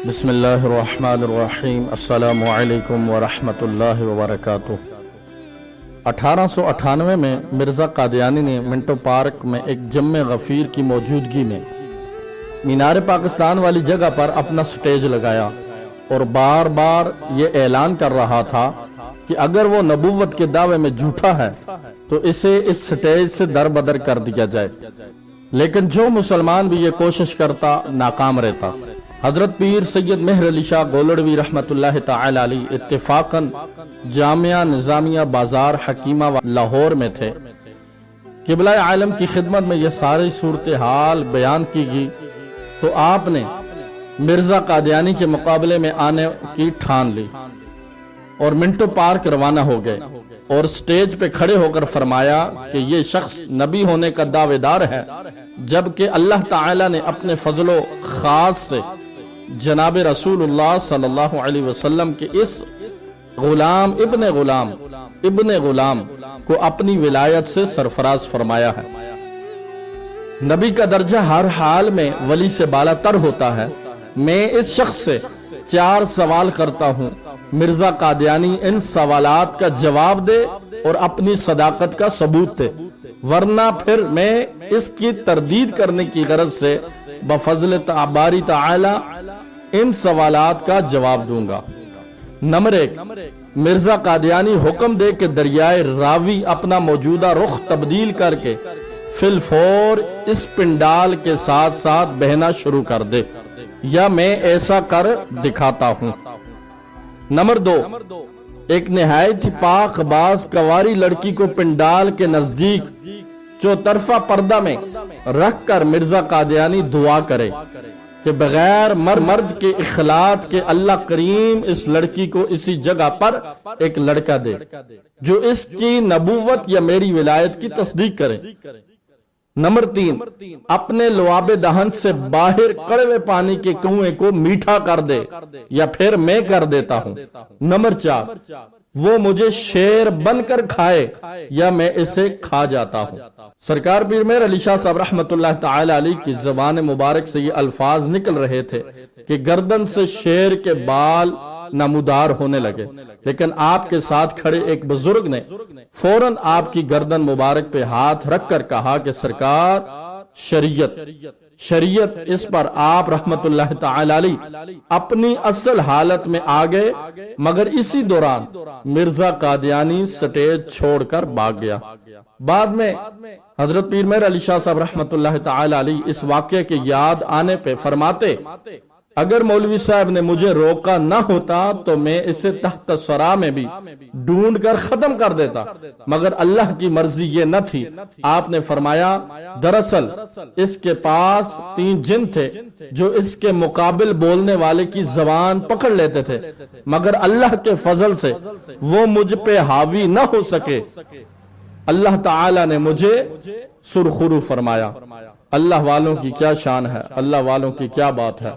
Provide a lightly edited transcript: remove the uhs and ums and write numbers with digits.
بسم اللہ الرحمن الرحیم۔ السلام علیکم ورحمۃ اللہ وبرکاتہ۔ 1898 میں مرزا قادیانی نے منٹو پارک میں ایک جم غفیر کی موجودگی میں مینار پاکستان والی جگہ پر اپنا سٹیج لگایا اور بار بار یہ اعلان کر رہا تھا کہ اگر وہ نبوت کے دعوے میں جھوٹا ہے تو اسے اس سٹیج سے دربدر کر دیا جائے، لیکن جو مسلمان بھی یہ کوشش کرتا ناکام رہتا۔ حضرت پیر سید مہرعلی شاہ گولڑوی رحمت اللہ تعالی علیہ اتفاقاً جامعہ نظامیہ بازار حکیمہ لاہور میں تھے۔ قبلہ عالم کی خدمت میں یہ ساری صورتحال بیان کی گئی تو آپ نے مرزا قادیانی کے مقابلے میں آنے کی ٹھان لی اور منٹو پارک روانہ ہو گئے اور سٹیج پہ کھڑے ہو کر فرمایا کہ یہ شخص نبی ہونے کا دعوے دار ہے، جبکہ اللہ تعالی نے اپنے فضل و خاص سے جناب رسول اللہ صلی اللہ علیہ وسلم کے اس غلام ابن غلام کو اپنی ولایت سے سرفراز فرمایا ہے۔ نبی کا درجہ ہر حال میں ولی سے بالا تر ہوتا ہے۔ میں اس شخص سے 4 سوال کرتا ہوں، مرزا قادیانی ان سوالات کا جواب دے اور اپنی صداقت کا ثبوت دے، ورنہ پھر میں اس کی تردید کرنے کی غرض سے بفضل باری تعالی ان سوالات کا جواب دوں گا۔ نمبر 1، مرزا قادیانی حکم دے کہ دریائے راوی اپنا موجودہ رخ تبدیل کر کے فی الفور اس پنڈال کے ساتھ ساتھ بہنا شروع کر دے، یا میں ایسا کر دکھاتا ہوں۔ نمبر 2، ایک نہایت پاک باز کنواری لڑکی کو پنڈال کے نزدیک چوطرفہ پردہ میں رکھ کر مرزا قادیانی دعا کرے کہ بغیر مرد کے اخلاط کے اللہ کریم اس لڑکی کو اسی جگہ پر ایک لڑکا دے جو اس کی نبوت یا میری ولایت کی تصدیق کرے۔ نمبر 3، اپنے لعاب دہن سے باہر کڑوے پانی کے کنویں کو میٹھا کر دے، یا پھر میں کر دیتا ہوں۔ نمبر 4، وہ مجھے شیر بن کر کھائے یا میں اسے کھا جاتا ہوں۔ سرکار پیرمہرعلی شاہ صاحب رحمت اللہ تعالی علیہ کی زبان مبارک سے یہ الفاظ نکل رہے تھے کہ گردن سے شیر کے بال نمودار ہونے لگے، لیکن آپ کے ساتھ کھڑے ایک بزرگ نے فوراً آپ کی گردن مبارک پہ ہاتھ رکھ کر کہا کہ سرکار شریعت۔ اس پر آپ رحمت اللہ تعالی علیہ اپنی اصل حالت میں آگئے، مگر اسی دوران مرزا قادیانی سٹیج چھوڑ کر بھاگ گیا۔ بعد میں حضرت پیرمہرعلی شاہ صاحب رحمت اللہ تعالی علیہ اس واقعے کے یاد آنے پہ فرماتے، اگر مولوی صاحب نے مجھے روکا نہ ہوتا تو میں اسے تحت سرا میں بھی ڈھونڈ کر ختم کر دیتا، مگر اللہ کی مرضی یہ نہ تھی۔ آپ نے فرمایا دراصل اس کے پاس 3 جن تھے جو اس کے مقابل بولنے والے کی زبان پکڑ لیتے تھے، مگر اللہ کے فضل سے وہ مجھ پہ حاوی نہ ہو سکے۔ اللہ تعالی نے مجھے سرخرو فرمایا۔ اللہ والوں کی کیا شان ہے، اللہ والوں کی کیا بات ہے۔